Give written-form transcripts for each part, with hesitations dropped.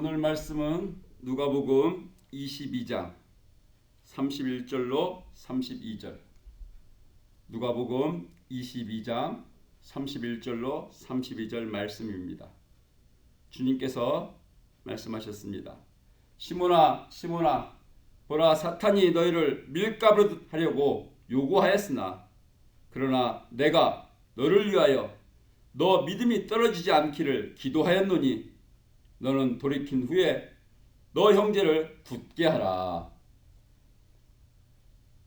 오늘 말씀은 누가복음 22장 31절로 32절. 누가복음 22장 31절로 32절 말씀입니다. 주님께서 말씀하셨습니다. 시몬아, 시몬아, 보라, 사탄이 너희를 밀가루 하려고 요구하였으나 그러나 내가 너를 위하여 너 믿음이 떨어지지 않기를 기도하였노니 너는 돌이킨 후에 너 형제를 굳게 하라.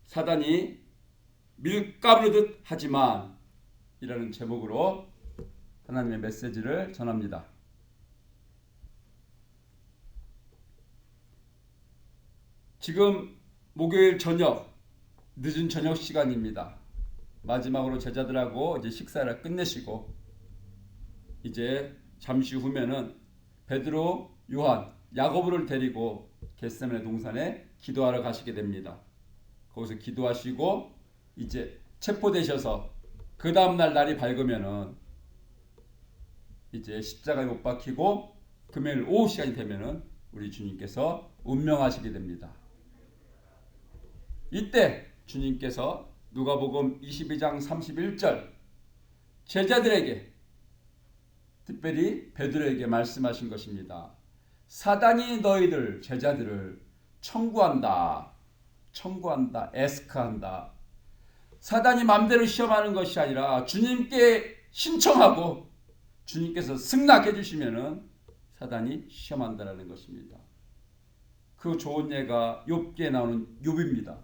사단이 밀가루듯 하지만 이라는 제목으로 하나님의 메시지를 전합니다. 지금 목요일 저녁, 늦은 저녁 시간입니다. 마지막으로 제자들하고 이제 식사를 끝내시고 이제 잠시 후면은 베드로, 요한, 야고보를 데리고 겟세마네 동산에 기도하러 가시게 됩니다. 거기서 기도하시고 이제 체포되셔서 그 다음날 날이 밝으면은 이제 십자가에 못 박히고 금요일 오후 시간이 되면은 우리 주님께서 운명하시게 됩니다. 이때 주님께서 누가복음 22장 31절 제자들에게 특별히 베드로에게 말씀하신 것입니다. 사단이 너희들 제자들을 청구한다. 에스크한다. 사단이 마음대로 시험하는 것이 아니라 주님께 신청하고 주님께서 승낙해 주시면은 사단이 시험한다라는 것입니다. 그 좋은 예가 욥기에 나오는 욥입니다.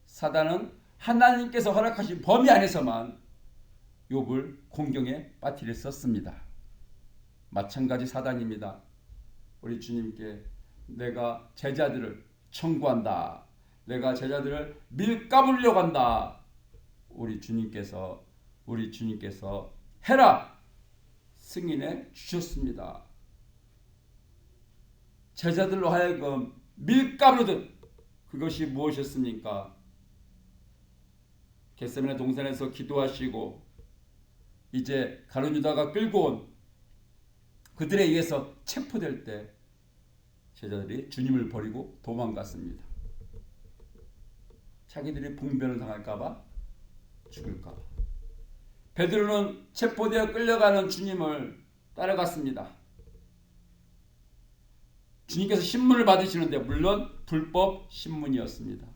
사단은 하나님께서 허락하신 범위 안에서만 욥을 공경에 빠뜨렸었습니다. 마찬가지 사단입니다. 우리 주님께 내가 제자들을 청구한다. 내가 제자들을 밀가부려고 한다. 우리 주님께서 해라 승인해 주셨습니다. 제자들로 하여금 밀가루듯 그것이 무엇이었습니까? 겟세마네 동산에서 기도하시고 이제 가룟 유다가 끌고 온 그들에 의해서 체포될 때 제자들이 주님을 버리고 도망갔습니다. 자기들이 봉변을 당할까봐 죽을까봐. 베드로는 체포되어 끌려가는 주님을 따라갔습니다. 주님께서 신문을 받으시는데 물론 불법 신문이었습니다.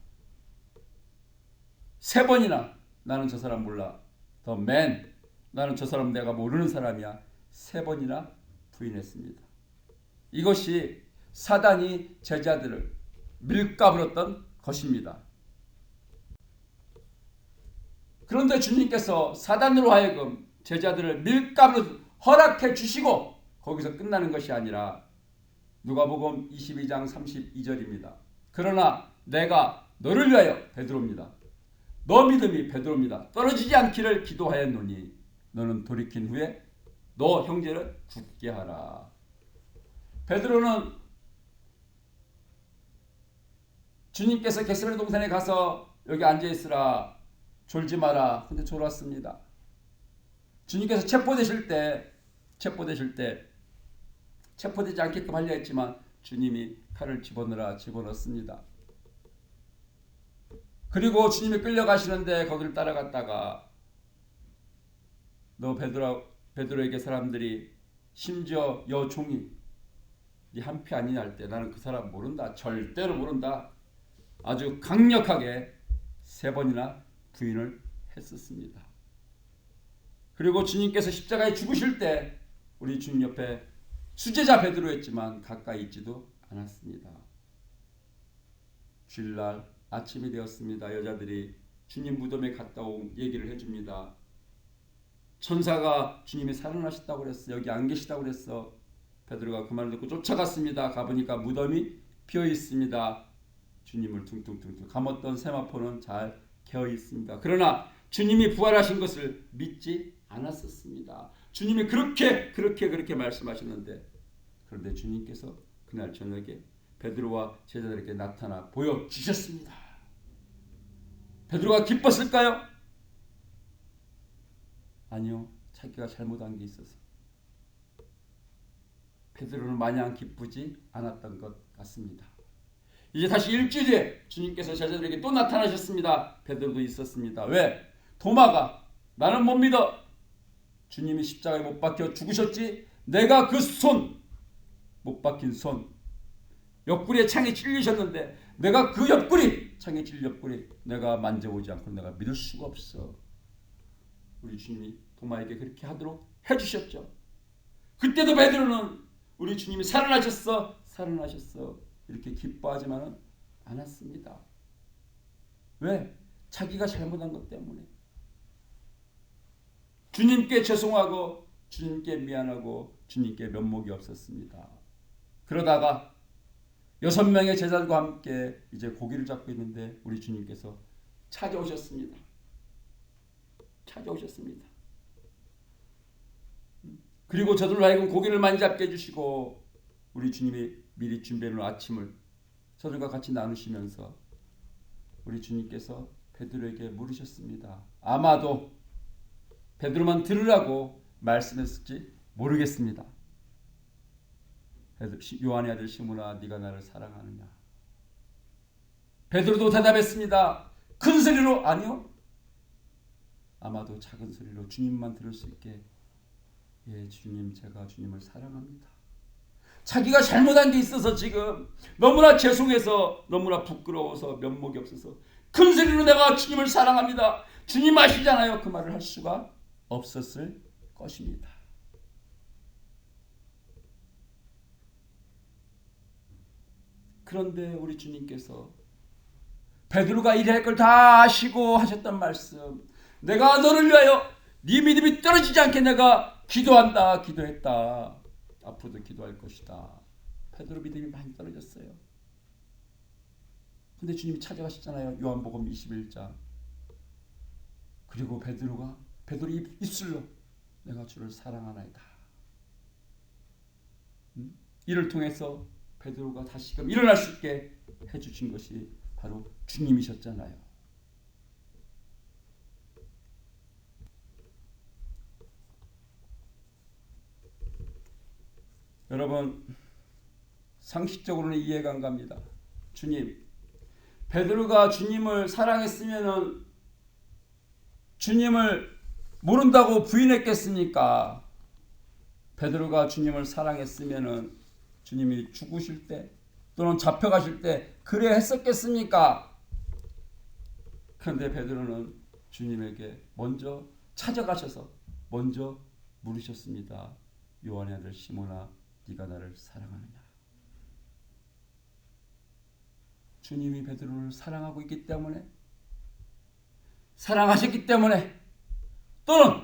3번이나 나는 저 사람 몰라. 더 맨. 나는 저 사람 내가 모르는 사람이야. 3번이나 부인했습니다. 이것이 사단이 제자들을 밀가불었던 것입니다. 그런데 주님께서 사단으로 하여금 제자들을 밀가불 허락해 주시고 거기서 끝나는 것이 아니라 누가복음 22장 32절입니다. 그러나 내가 너를 위하여 베드로입니다. 너 믿음이 베드로입니다. 떨어지지 않기를 기도하였노니 너는 돌이킨 후에 너 형제를 굳게 하라. 베드로는 주님께서 겟세마네 동산에 가서 여기 앉아있으라 졸지 마라. 근데 졸았습니다. 주님께서 체포되실 때 체포되지 않게끔 하려 했지만 주님이 칼을 집어넣습니다. 그리고 주님이 끌려가시는데 거기를 따라갔다가 너 베드로에게 사람들이 심지어 여종이 네 한피 아니냐 할 때 나는 그 사람 모른다. 절대로 모른다. 아주 강력하게 3번이나 부인을 했었습니다. 그리고 주님께서 십자가에 죽으실 때 우리 주님 옆에 수제자 베드로였지만 가까이 있지도 않았습니다. 주일날 아침이 되었습니다. 여자들이 주님 무덤에 갔다 온 얘기를 해줍니다. 천사가 주님이 살아나셨다고 그랬어. 여기 안 계시다고 그랬어. 베드로가 그 말을 듣고 쫓아갔습니다. 가보니까 무덤이 비어 있습니다. 주님을 퉁퉁퉁퉁 감았던 세마포는 잘 개어 있습니다. 그러나 주님이 부활하신 것을 믿지 않았었습니다. 주님이 그렇게 말씀하셨는데 그런데 주님께서 그날 저녁에 베드로와 제자들에게 나타나 보여주셨습니다. 베드로가 기뻤을까요? 아니요. 자기가 잘못한 게 있어서. 베드로는 마냥 기쁘지 않았던 것 같습니다. 이제 다시 일주일 뒤에 주님께서 제자들에게 또 나타나셨습니다. 베드로도 있었습니다. 왜? 도마가 나는 못 믿어. 주님이 십자가에 못 박혀 죽으셨지? 내가 그 손, 못 박힌 손, 옆구리에 창에 찔리셨는데 내가 그 옆구리, 창에 찔린 옆구리 내가 만져보지 않고 내가 믿을 수가 없어. 우리 주님이 도마에게 그렇게 하도록 해주셨죠. 그때도 베드로는 우리 주님이 살아나셨어, 살아나셨어 이렇게 기뻐하지만은 않았습니다. 왜? 자기가 잘못한 것 때문에. 주님께 죄송하고 주님께 미안하고 주님께 면목이 없었습니다. 그러다가 6명의 제자들과 함께 이제 고기를 잡고 있는데 우리 주님께서 찾아오셨습니다. 찾아오셨습니다. 그리고 저들로 하여금 고기를 많이 잡게 해주시고 우리 주님이 미리 준비해놓은 아침을 저들과 같이 나누시면서 우리 주님께서 베드로에게 물으셨습니다. 아마도 베드로만 들으라고 말씀했을지 모르겠습니다. 요한의 아들 시몬아, 네가 나를 사랑하느냐? 베드로도 대답했습니다. 큰 소리로 아니요. 아마도 작은 소리로 주님만 들을 수 있게. 예, 주님, 제가 주님을 사랑합니다. 자기가 잘못한 게 있어서 지금 너무나 죄송해서 너무나 부끄러워서 면목이 없어서 큰 소리로 내가 주님을 사랑합니다. 주님 아시잖아요. 그 말을 할 수가 없었을 것입니다. 그런데 우리 주님께서 베드로가 이래 할 걸 다 아시고 하셨던 말씀, 내가 너를 위하여 네 믿음이 떨어지지 않게 내가 기도한다, 기도했다. 앞으로도 기도할 것이다. 베드로 믿음이 많이 떨어졌어요. 근데 주님이 찾아가셨잖아요. 요한복음 21장. 그리고 베드로 입술로 내가 주를 사랑하나이다. 이를 통해서 베드로가 다시금 일어날 수 있게 해주신 것이 바로 주님이셨잖아요. 여러분, 상식적으로는 이해가 안 갑니다. 주님, 베드로가 주님을 사랑했으면은 주님을 모른다고 부인했겠습니까? 베드로가 주님을 사랑했으면은 주님이 죽으실 때 또는 잡혀가실 때 그래 했었겠습니까? 그런데 베드로는 주님에게 먼저 찾아가셔서 먼저 물으셨습니다. 요한의 아들 시몬아, 네가 나를 사랑하느냐? 주님이 베드로를 사랑하고 있기 때문에, 사랑하셨기 때문에, 또는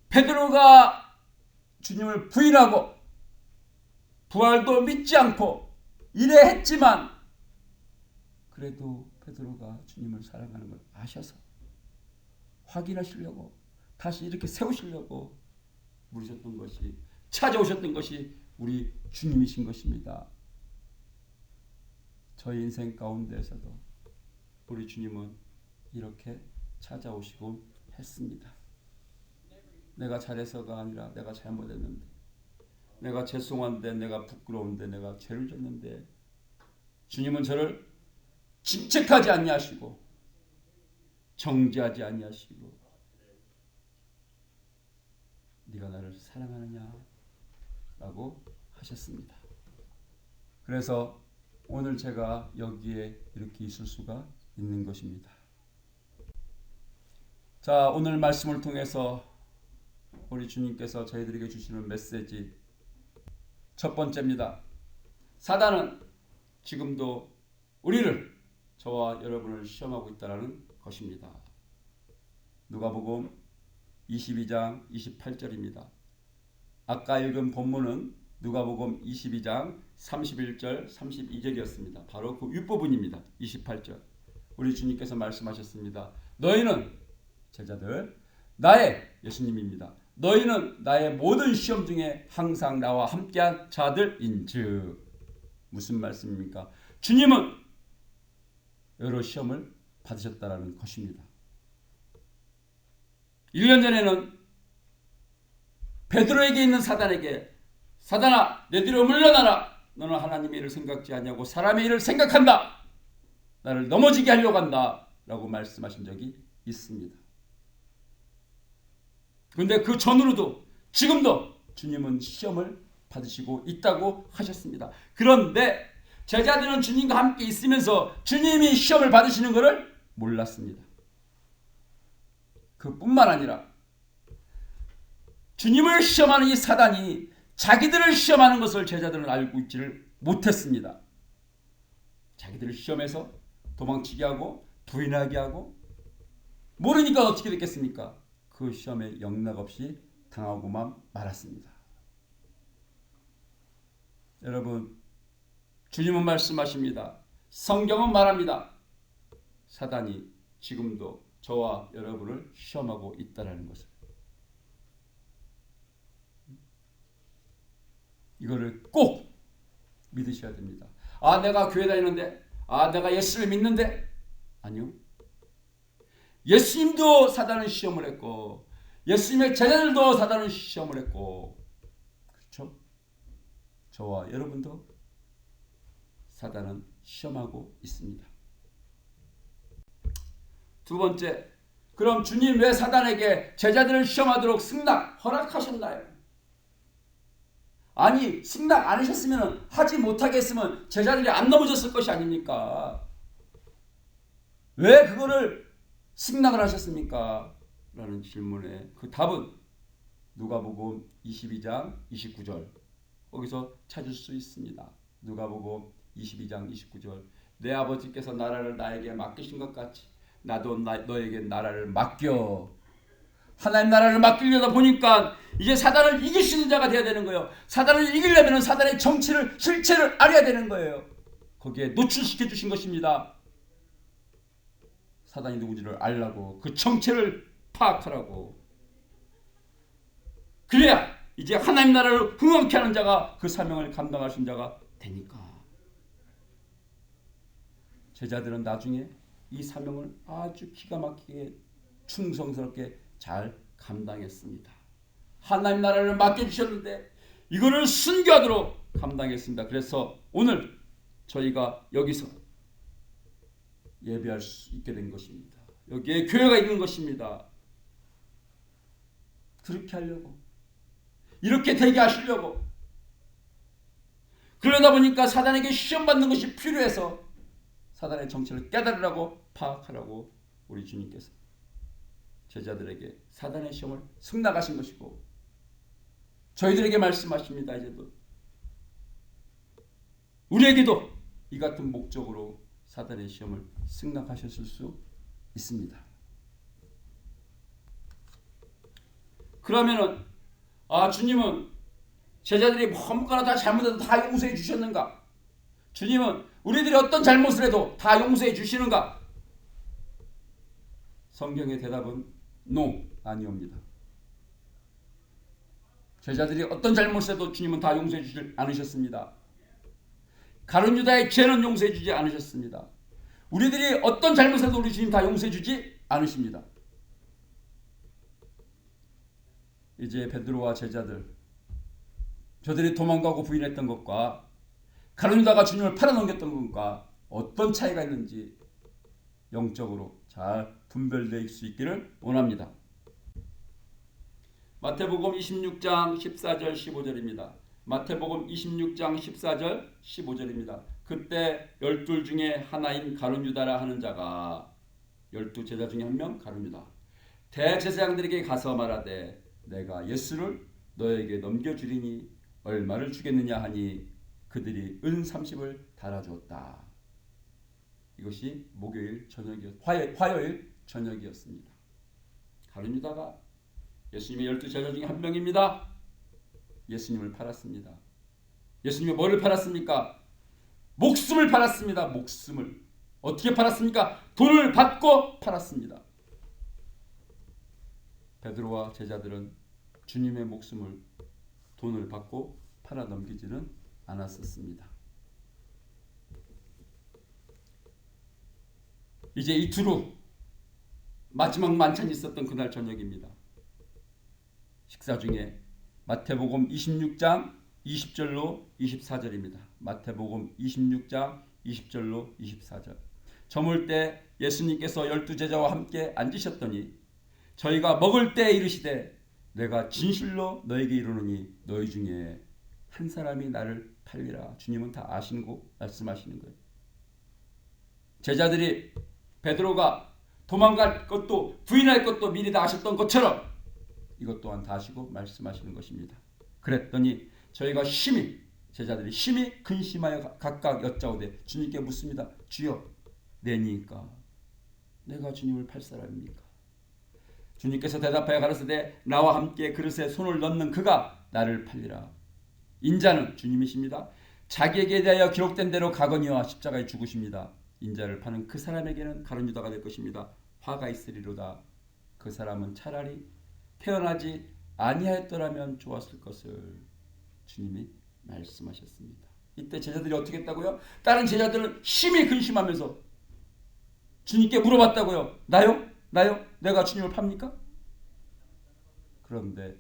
베드로가 주님을 부인하고 부활도 믿지 않고 이래 했지만 그래도 베드로가 주님을 사랑하는 걸 아셔서 확인하시려고 다시 이렇게 세우시려고 물으셨던 것이, 찾아오셨던 것이 우리 주님이신 것입니다. 저희 인생 가운데에서도 우리 주님은 이렇게 찾아오시고 했습니다. 내가 잘해서가 아니라 내가 잘못했는데, 내가 죄송한데, 내가 부끄러운데, 내가 죄를 졌는데 주님은 저를 질책하지 아니하시고 정죄하지 아니하시고 네가 나를 사랑하느냐 라고 하셨습니다. 그래서 오늘 제가 여기에 이렇게 있을 수가 있는 것입니다. 자, 오늘 말씀을 통해서 우리 주님께서 저희들에게 주시는 메시지 첫 번째입니다. 사단은 지금도 우리를, 저와 여러분을 시험하고 있다는 것입니다. 누가복음 22장 28절입니다. 아까 읽은 본문은 누가복음 22장 31절 32절이었습니다. 바로 그 윗부분입니다. 28절. 우리 주님께서 말씀하셨습니다. 너희는, 제자들, 예수님입니다. 너희는 나의 모든 시험 중에 항상 나와 함께한 자들인즉. 무슨 말씀입니까? 주님은 여러 시험을 받으셨다라는 것입니다. 1년 전에는 베드로에게 있는 사단에게 사단아 내 뒤로 물러나라. 너는 하나님의 일을 생각지 않냐고 사람의 일을 생각한다. 나를 넘어지게 하려고 한다. 라고 말씀하신 적이 있습니다. 그런데 그 전으로도 지금도 주님은 시험을 받으시고 있다고 하셨습니다. 그런데 제자들은 주님과 함께 있으면서 주님이 시험을 받으시는 것을 몰랐습니다. 그뿐만 아니라 주님을 시험하는 이 사단이 자기들을 시험하는 것을 제자들은 알고 있지를 못했습니다. 자기들을 시험해서 도망치게 하고 부인하게 하고 모르니까 어떻게 됐겠습니까? 그 시험에 영락없이 당하고만 말았습니다. 여러분, 주님은 말씀하십니다. 성경은 말합니다. 사단이 지금도 저와 여러분을 시험하고 있다는 것을. 이거를 꼭 믿으셔야 됩니다. 아, 내가 교회 다니는데, 아, 내가 예수를 믿는데. 아니요. 예수님도 사단은 시험을 했고 예수님의 제자들도 사단은 시험을 했고, 그렇죠? 저와 여러분도 사단은 시험하고 있습니다. 두 번째, 그럼 주님 왜 사단에게 제자들을 시험하도록 승낙 허락하셨나요? 아니, 승낙 안 하셨으면, 하지 못하게 했으면 제자들이 안 넘어졌을 것이 아닙니까? 왜 그거를 승낙을 하셨습니까? 라는 질문에 그 답은 누가복음 22장 29절 거기서 찾을 수 있습니다. 누가복음 22장 29절 내 아버지께서 나라를 나에게 맡기신 것 같이 나도 너에게 나라를 맡겨. 하나님 나라를 맡기려다 보니까 이제 사단을 이길 수 있는 자가 되어야 되는 거예요. 사단을 이기려면 사단의 정체를, 실체를 알아야 되는 거예요. 거기에 노출시켜 주신 것입니다. 사단이 누군지를 알라고, 그 정체를 파악하라고. 그래야 이제 하나님 나라를 흥왕케 하는 자가, 그 사명을 감당하신 자가 되니까. 제자들은 나중에 이 사명을 아주 기가 막히게 충성스럽게 잘 감당했습니다. 하나님 나라를 맡겨주셨는데 이거를 순교하도록 감당했습니다. 그래서 오늘 저희가 여기서 예배할 수 있게 된 것입니다. 여기에 교회가 있는 것입니다. 그렇게 하려고, 이렇게 되게 하시려고. 그러다 보니까 사단에게 시험받는 것이 필요해서 사단의 정체를 깨달으라고, 파악하라고 우리 주님께서 제자들에게 사단의 시험을 승낙하신 것이고, 저희들에게 말씀하십니다. 이제도 우리에게도 이 같은 목적으로 사단의 시험을 승낙하셨을 수 있습니다. 그러면은 주님은 제자들이 뭐무거나 다 잘못해도 다 용서해 주셨는가? 주님은 우리들이 어떤 잘못을 해도 다 용서해 주시는가? 성경의 대답은 NO, 아니옵니다. 제자들이 어떤 잘못을 해도 주님은 다 용서해 주지 않으셨습니다. 가룟 유다의 죄는 용서해 주지 않으셨습니다. 우리들이 어떤 잘못을 해도 우리 주님 다 용서해 주지 않으십니다. 이제 베드로와 제자들, 저들이 도망가고 부인했던 것과 가룟 유다가 주님을 팔아넘겼던 것과 어떤 차이가 있는지 영적으로 잘 분별될 수 있기를 원합니다. 마태복음 26장 14절 15절입니다. 마태복음 26장 14절 15절입니다. 그때 12 중에 하나인 가룟 유다라 하는 자가, 12 제자 중에 한 명 가룟 유다, 대제사장들에게 가서 말하되 내가 예수를 너에게 넘겨주리니 얼마를 주겠느냐 하니 그들이 은 30을 달아주었다. 이것이 화요일 저녁이었습니다. 가룟 유다가 예수님의 12 제자 중에 한 명입니다. 예수님을 팔았습니다. 예수님이 뭐를 팔았습니까? 목숨을 팔았습니다. 목숨을. 어떻게 팔았습니까? 돈을 받고 팔았습니다. 베드로와 제자들은 주님의 목숨을 돈을 받고 팔아 넘기지는 않았었습니다. 이제 이 두루 마지막 만찬이 있었던 그날 저녁입니다. 식사 중에 마태복음 26장 20절로 24절입니다. 마태복음 26장 20절로 24절. 저물 때 예수님께서 12제자와 함께 앉으셨더니 저희가 먹을 때 이르시되 내가 진실로 너에게 이르노니 너희 중에 한 사람이 나를 팔리라. 주님은 다 아시는 거 말씀하시는 거예요. 제자들이 베드로가 도망갈 것도 부인할 것도 미리 다 아셨던 것처럼 이것 또한 다 아시고 말씀하시는 것입니다. 그랬더니 저희가 제자들이 심히 근심하여 각각 여짜오되 주님께 묻습니다. 주여 내니까 내가 주님을 팔 사람입니까? 주님께서 대답하여 가라사대 나와 함께 그릇에 손을 넣는 그가 나를 팔리라. 인자는 주님이십니다. 자기에게 대하여 기록된 대로 가거니와 십자가에 죽으십니다. 인자를 파는 그 사람에게는 가룟 유다가 될 것입니다. 화가 있으리로다. 그 사람은 차라리 태어나지 아니하였더라면 좋았을 것을 주님이 말씀하셨습니다. 이때 제자들이 어떻게 했다고요? 다른 제자들은 심히 근심하면서 주님께 물어봤다고요. 나요? 내가 주님을 팝니까? 그런데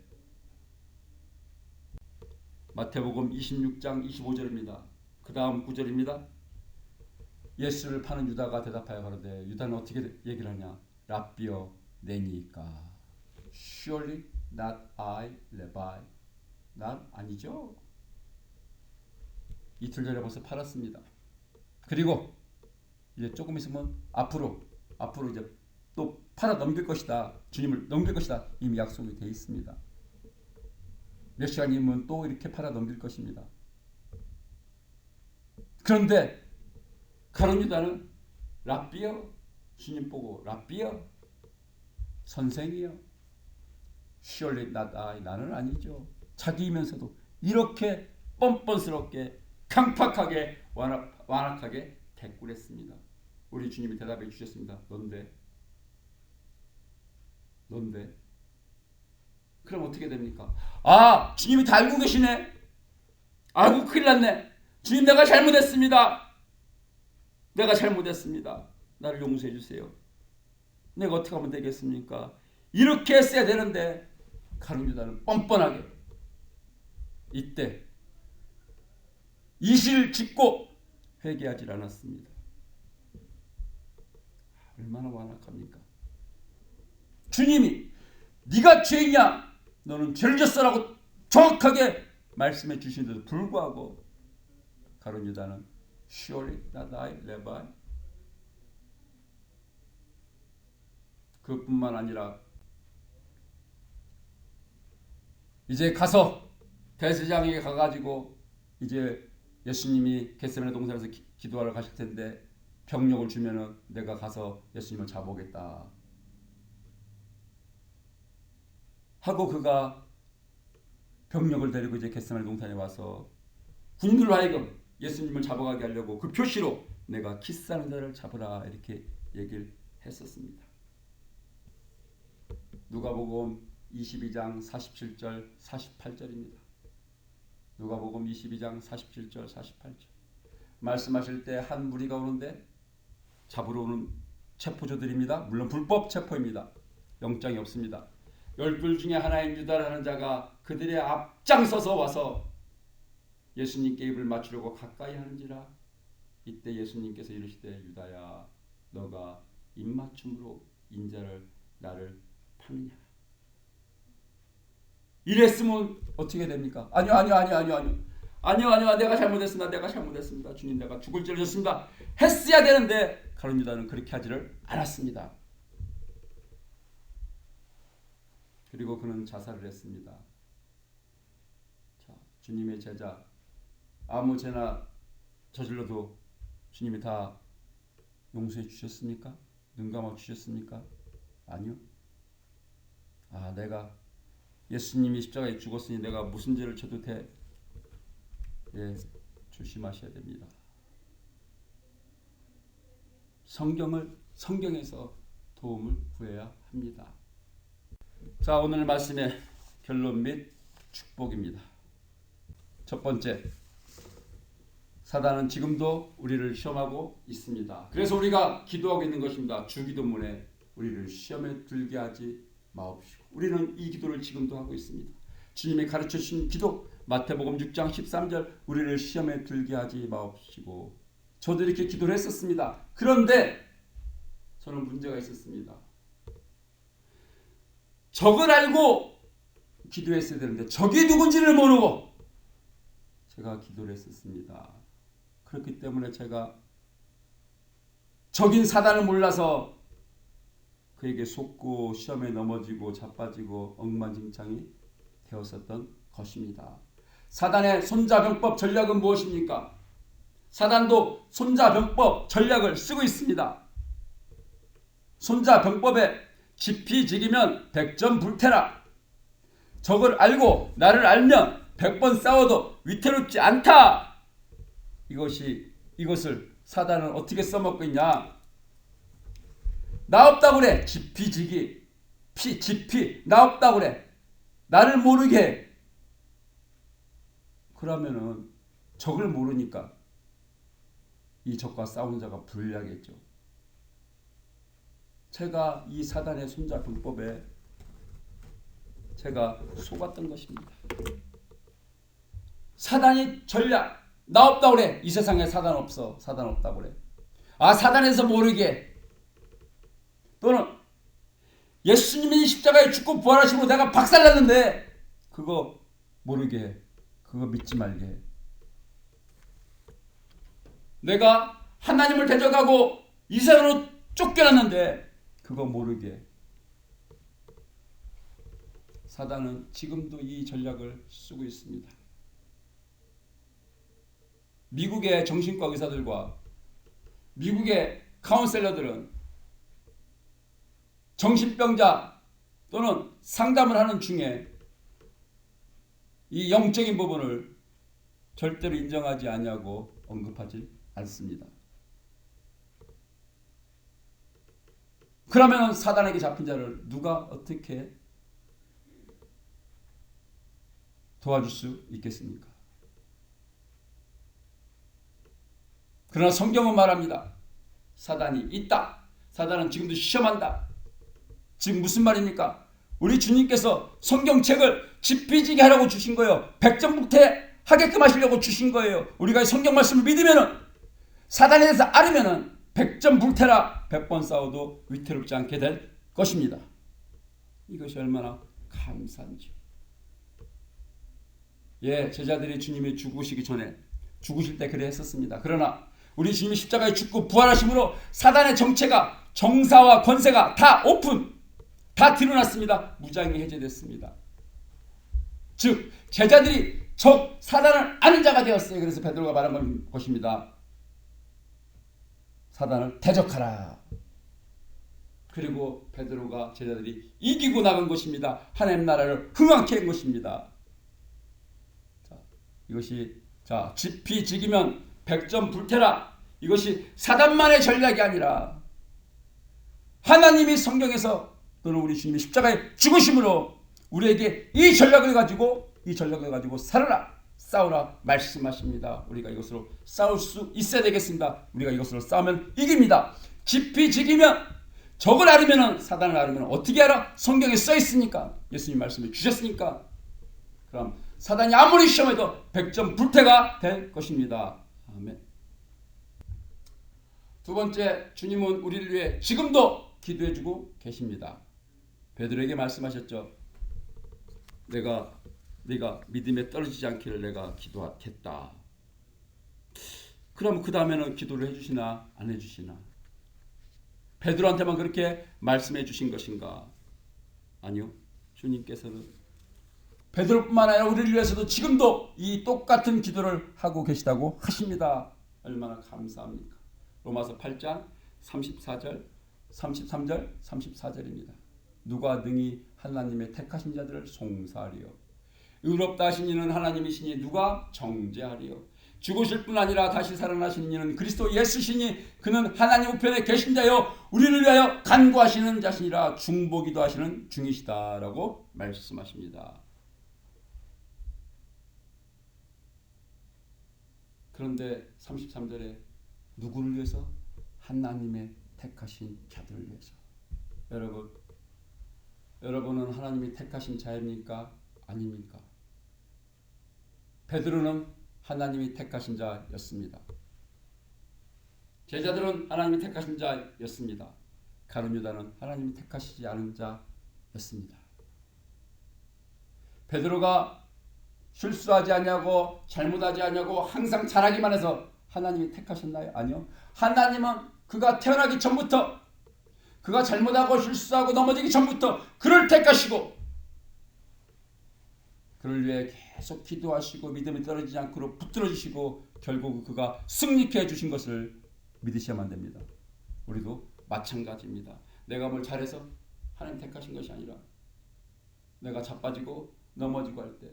마태복음 26장 25절입니다. 그 다음 9절입니다. 예수를 파는 유다가 대답하여 가로되 유다는 어떻게 얘기를 하냐? 랍비여 내니까 surely not I, Rabbi. 난 아니죠. 이틀 전에 벌써 팔았습니다. 그리고 이제 조금 있으면 앞으로 이제 또 팔아 넘길 것이다. 주님을 넘길 것이다. 이미 약속이 되어 있습니다. 몇 시간이면 또 이렇게 팔아 넘길 것입니다. 그런데 가룟 유다는 랍비여, 주님 보고 랍비여, 선생이여, surely not I, 나는 아니죠. 자기이면서도 이렇게 뻔뻔스럽게 강팍하게 완악하게 대꾸했습니다. 우리 주님이 대답해 주셨습니다. 넌데 그럼 어떻게 됩니까? 아, 주님이 다 알고 계시네. 아이고 큰일 났네. 주님 내가 잘못했습니다. 나를 용서해 주세요. 내가 어떻게 하면 되겠습니까? 이렇게 했어야 되는데 가룟 유다는 뻔뻔하게 이때 이실 짓고 회개하지 않았습니다. 얼마나 완악합니까? 주님이 네가 죄인이야, 너는 죄를 졌어라고 정확하게 말씀해 주시는데도 불구하고 가룟 유다는 surely not I, Rabbi. 그뿐만 아니라 이제 가서 대제사장에게 가가지고 이제 예수님이 겟세마네 동산에서 기도하러 가실 텐데 병력을 주면은 내가 가서 예수님을 잡아오겠다 하고 그가 병력을 데리고 이제 겟세마네 동산에 와서 군인들로 하여금 예수님을 잡아가게 하려고 그 표시로 내가 키스하는 자를 잡으라 이렇게 얘기를 했었습니다. 누가복음 22장 47절 48절입니다. 누가복음 22장 47절 48절 말씀하실 때 한 무리가 오는데 잡으러 오는 체포조들입니다. 물론 불법 체포입니다. 영장이 없습니다. 12 중에 하나인 유다라는 자가 그들의 앞장서서 와서 예수님께 입을 맞추려고 가까이 하는지라 이때 예수님께서 이르시되 유다야 너가 입맞춤으로 인자를 나를 파느냐. 이랬으면 어떻게 됩니까? 아니요. 내가 잘못했습니다. 주님 내가 죽을 죄를 졌습니다. 했어야 되는데 가룟 유다는 그렇게 하지를 않았습니다. 그리고 그는 자살을 했습니다. 자, 주님의 제자 아무 죄나 저질러도 주님이 다 용서해 주셨습니까? 눈 감아 주셨습니까? 아니요. 내가 예수님이 십자가에 죽었으니 내가 무슨 죄를 져도 돼? 예, 조심하셔야 됩니다. 성경에서 도움을 구해야 합니다. 자, 오늘 말씀의 결론 및 축복입니다. 첫 번째, 사단은 지금도 우리를 시험하고 있습니다. 그래서 우리가 기도하고 있는 것입니다. 주기도문에 우리를 시험에 들게 하지 마옵시고. 우리는 이 기도를 지금도 하고 있습니다. 주님이 가르쳐 주신 기도 마태복음 6장 13절 우리를 시험에 들게 하지 마옵시고. 저도 이렇게 기도를 했었습니다. 그런데 저는 문제가 있었습니다. 적을 알고 기도했어야 되는데 적이 누군지를 모르고 제가 기도를 했었습니다. 그렇기 때문에 제가 적인 사단을 몰라서 그에게 속고 시험에 넘어지고 자빠지고 엉망진창이 되었었던 것입니다. 사단의 손자병법 전략은 무엇입니까? 사단도 손자병법 전략을 쓰고 있습니다. 손자병법에 지피지기면 백전불태라. 적을 알고 나를 알면 100번 싸워도 위태롭지 않다. 이것을 사단은 어떻게 써먹고 있냐? 나 없다고 그래. 지피지기. 지피. 나 없다고 그래. 나를 모르게 해. 그러면은 적을 모르니까 이 적과 싸우는 자가 불리하겠죠. 제가 이 사단의 손자병법에 제가 속았던 것입니다. 사단이 전략. 나 없다고 그래. 이 세상에 사단 없어. 사단 없다고 그래. 사단에서 모르게. 또는 예수님이 십자가에 죽고 부활하시고 내가 박살났는데 그거 모르게 해. 그거 믿지 말게 해. 내가 하나님을 대적하고 이 세상으로 쫓겨났는데 그거 모르게 해. 사단은 지금도 이 전략을 쓰고 있습니다. 미국의 정신과 의사들과 미국의 카운셀러들은 정신병자 또는 상담을 하는 중에 이 영적인 부분을 절대로 인정하지 않냐고 언급하지 않습니다. 그러면 사단에게 잡힌 자를 누가 어떻게 도와줄 수 있겠습니까? 그러나 성경은 말합니다. 사단이 있다. 사단은 지금도 시험한다. 지금 무슨 말입니까? 우리 주님께서 성경책을 지피지게 하라고 주신 거예요. 백전불태하게끔 하시려고 주신 거예요. 우리가 성경 말씀을 믿으면은 사단에 대해서 알으면은 백전불태라 100번 싸워도 위태롭지 않게 될 것입니다. 이것이 얼마나 감사한지요. 제자들이 주님이 죽으시기 전에 죽으실 때 그래 했었습니다. 그러나 우리 주님이 십자가에 죽고 부활하심으로 사단의 정체가 정사와 권세가 다 오픈, 다 드러났습니다. 무장이 해제됐습니다. 즉 제자들이 사단을 아는 자가 되었어요. 그래서 베드로가 말한 것입니다. 사단을 대적하라. 그리고 베드로가 제자들이 이기고 나간 것입니다. 하나님 나라를 흥왕케 한 것입니다. 이것이 지피지기면 백전불태라. 이것이 사단만의 전략이 아니라 하나님이 성경에서 또는 우리 주님이 십자가에 죽으심으로 우리에게 이 전략을 가지고 살아라, 싸우라 말씀하십니다. 우리가 이것으로 싸울 수 있어야 되겠습니다. 우리가 이것으로 싸우면 이깁니다. 지피지기면 적을 알으면 사단을 알으면 어떻게 알아? 성경에 써 있으니까, 예수님 말씀을 주셨으니까. 그럼 사단이 아무리 시험해도 백전불태가 될 것입니다. 아멘. 두 번째, 주님은 우리를 위해 지금도 기도해주고 계십니다. 베드로에게 말씀하셨죠. 네가 믿음에 떨어지지 않기를 내가 기도하겠다. 그럼 그 다음에는 기도를 해주시나 안 해주시나? 베드로한테만 그렇게 말씀해 주신 것인가? 아니요. 주님께서는 베드로뿐만 아니라 우리를 위해서도 지금도 이 똑같은 기도를 하고 계시다고 하십니다. 얼마나 감사합니까? 로마서 8장 34절, 33절, 34절입니다. 누가 능히 하나님의 택하신 자들을 송사하리요. 의롭다 하신 이는 하나님이시니 누가 정죄하리요. 죽으실 뿐 아니라 다시 살아나신 이는 그리스도 예수시니 그는 하나님 우편에 계신 자요 우리를 위하여 간구하시는 자신이라 중보기도 하시는 중이시다라고 말씀하십니다. 그런데 33절에 누구를 위해서? 하나님의 택하신 자들을 위해서. 여러분은 하나님이 택하신 자입니까? 아닙니까? 베드로는 하나님이 택하신 자였습니다. 제자들은 하나님이 택하신 자였습니다. 가룟 유다는 하나님이 택하시지 않은 자였습니다. 베드로가 실수하지 않냐고 잘못하지 않냐고 항상 잘하기만 해서 하나님이 택하셨나요? 아니요. 하나님은 그가 태어나기 전부터, 그가 잘못하고 실수하고 넘어지기 전부터 그를 택하시고 그를 위해 계속 기도하시고 믿음이 떨어지지 않도록 붙들어 주시고 결국 그가 승리케 해주신 것을 믿으셔야만 됩니다. 우리도 마찬가지입니다. 내가 뭘 잘해서 하나님 택하신 것이 아니라 내가 자빠지고 넘어지고 할 때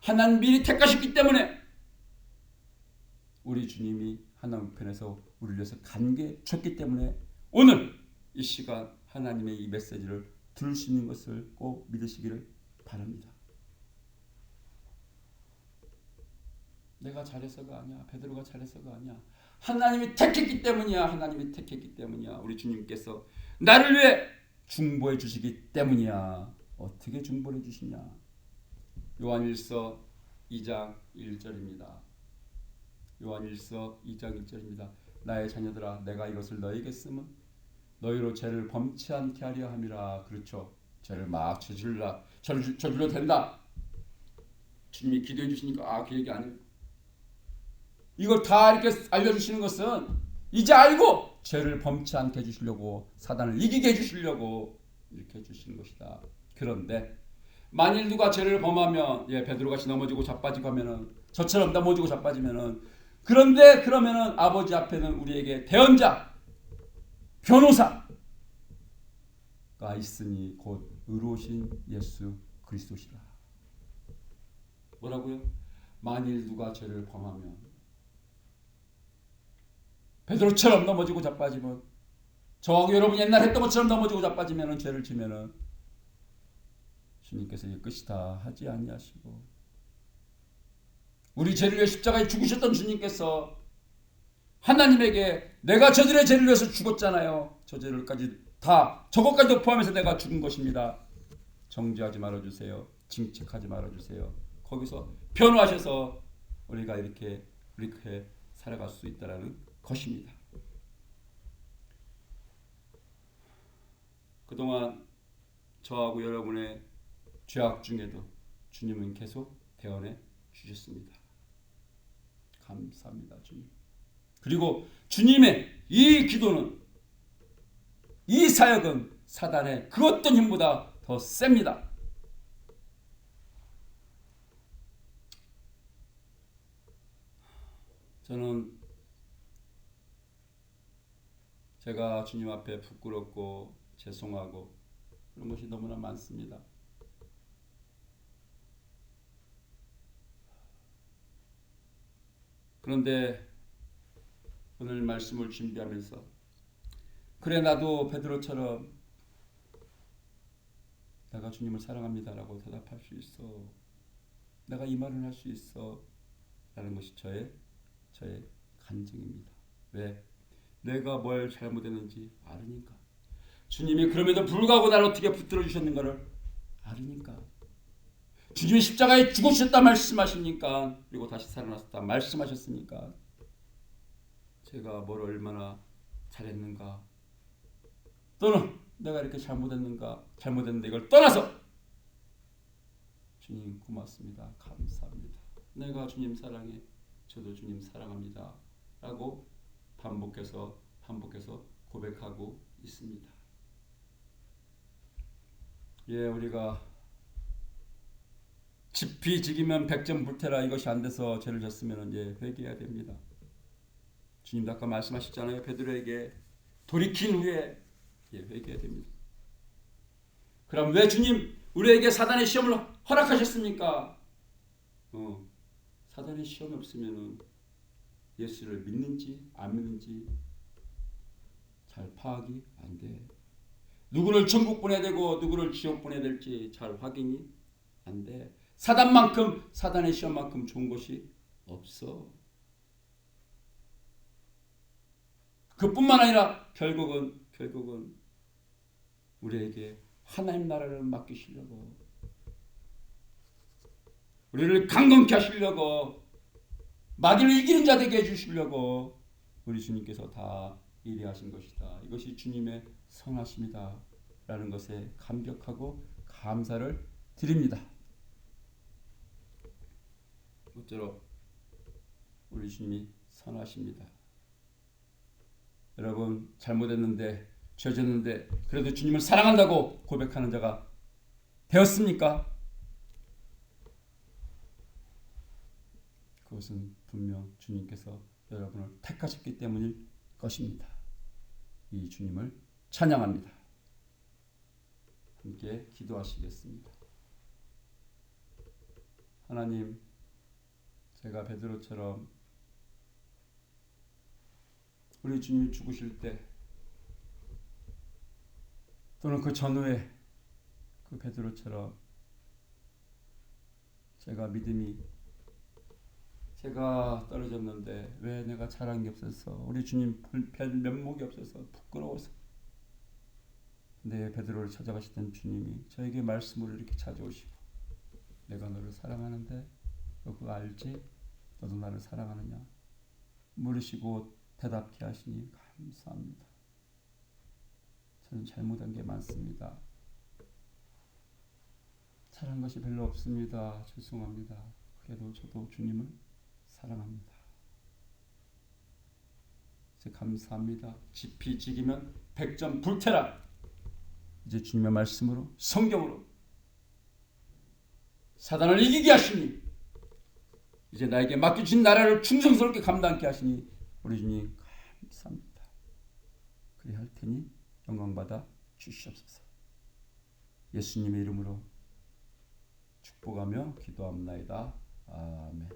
하나님 미리 택하셨기 때문에 우리 주님이 하나님 편에서 우리를 위해서 간게 줬기 때문에 오늘 이 시간 하나님의 이 메시지를 들을 수 있는 것을 꼭 믿으시기를 바랍니다. 내가 잘해서가 아니야. 베드로가 잘해서가 아니야. 하나님이 택했기 때문이야. 하나님이 택했기 때문이야. 우리 주님께서 나를 위해 중보해 주시기 때문이야. 어떻게 중보해 주시냐? 요한일서 2장 1절입니다. 요한일서 2장 1절입니다. 나의 자녀들아 내가 이것을 너희에게 쓰면 너희로 죄를 범치 않게 하려 함이라. 그렇죠. 죄를 막 저질러도 된다. 주님이 기도해 주시니까 그 얘기 아니에요. 이걸 다 이렇게 알려주시는 것은 이제 알고 죄를 범치 않게 해주시려고, 사단을 이기게 해주시려고 이렇게 해주시는 것이다. 그런데 만일 누가 죄를 범하면, 베드로같이 넘어지고 자빠지고 하면은, 저처럼 넘어지고 자빠지면은, 그런데 그러면은 아버지 앞에는 우리에게 대언자, 변호사가 있으니 곧 의로우신 예수 그리스도시라. 뭐라고요? 만일 누가 죄를 범하면, 베드로처럼 넘어지고 자빠지면, 저하고 여러분 옛날 했던 것처럼 넘어지고 자빠지면, 죄를 지면은 주님께서 이 끝이다 하지 아니하시고, 우리 죄를 위해 십자가에 죽으셨던 주님께서 하나님에게 내가 저들의 죄를 위해서 죽었잖아요. 저 죄를까지 다, 저것까지도 포함해서 내가 죽은 것입니다. 정죄하지 말아주세요. 징책하지 말아주세요. 거기서 변호하셔서 우리가 이렇게 살아갈 수 있다라는 것입니다. 그동안 저하고 여러분의 죄악 중에도 주님은 계속 대언해 주셨습니다. 감사합니다, 주님. 그리고 주님의 이 기도는, 이 사역은 사단의 그 어떤 힘보다 더 셉니다. 저는 제가 주님 앞에 부끄럽고 죄송하고 그런 것이 너무나 많습니다. 그런데 오늘 말씀을 준비하면서, 그래 나도 베드로처럼 내가 주님을 사랑합니다라고 대답할 수 있어, 내가 이 말을 할 수 있어 라는 것이 저의 간증입니다. 왜? 내가 뭘 잘못했는지 알으니까. 주님이 그럼에도 불구하고 나를 어떻게 붙들어 주셨는가를 알으니까. 주님이 십자가에 죽으셨다 말씀하시니까, 그리고 다시 살아났다 말씀하셨으니까, 제가 뭘 얼마나 잘했는가, 또는 내가 이렇게 잘못했는데 이걸 떠나서 주님 고맙습니다. 감사합니다. 내가 주님 사랑해. 저도 주님 사랑합니다. 라고 반복해서 고백하고 있습니다. 우리가 지피지기면 백전불태라, 이것이 안 돼서 죄를 졌으면 이제 회개해야 됩니다. 주님도 아까 말씀하셨잖아요. 베드로에게 돌이킨 후에 회개해야 됩니다. 그럼 왜 주님 우리에게 사단의 시험을 허락하셨습니까? 사단의 시험이 없으면 예수를 믿는지 안 믿는지 잘 파악이 안 돼. 누구를 천국 보내야 되고 누구를 지옥 보내야 될지 잘 확인이 안 돼. 사단의 시험만큼 좋은 것이 없어. 그뿐만 아니라 결국은 우리에게 하나님 나라를 맡기시려고, 우리를 강건케 하시려고 마귀를 이기는 자 되게 해주시려고 우리 주님께서 다 일하신 것이다. 이것이 주님의 선하심이다 라는 것에 감격하고 감사를 드립니다. 모쪼록 우리 주님이 선하십니다. 여러분 잘못했는데 죄졌는데 그래도 주님을 사랑한다고 고백하는 자가 되었습니까? 그것은 분명 주님께서 여러분을 택하셨기 때문일 것입니다. 이 주님을 찬양합니다. 함께 기도하시겠습니다. 하나님, 제가 베드로처럼 우리 주님이 죽으실 때 또는 그 전후에 그 베드로처럼 제가 떨어졌는데 왜 내가 잘한 게 없어서 우리 주님 별 면목이 없어서 부끄러워서 내 베드로를 찾아가시던 주님이 저에게 말씀으로 이렇게 찾아오시고 내가 너를 사랑하는데 너 그거 알지? 너도 나를 사랑하느냐? 물으시고 대답케 하시니 감사합니다. 저는 잘못한 게 많습니다. 잘한 것이 별로 없습니다. 죄송합니다. 그래도 저도 주님을 사랑합니다. 이제 감사합니다. 지피지기면 100점 불태라. 이제 주님의 말씀으로 성경으로 사단을 이기게 하시니 이제 나에게 맡겨주신 나라를 충성스럽게 감당케 하시니 우리 주님 감사합니다. 그리 할 테니 영광받아 주시옵소서. 예수님의 이름으로 축복하며 기도합나이다. 아멘.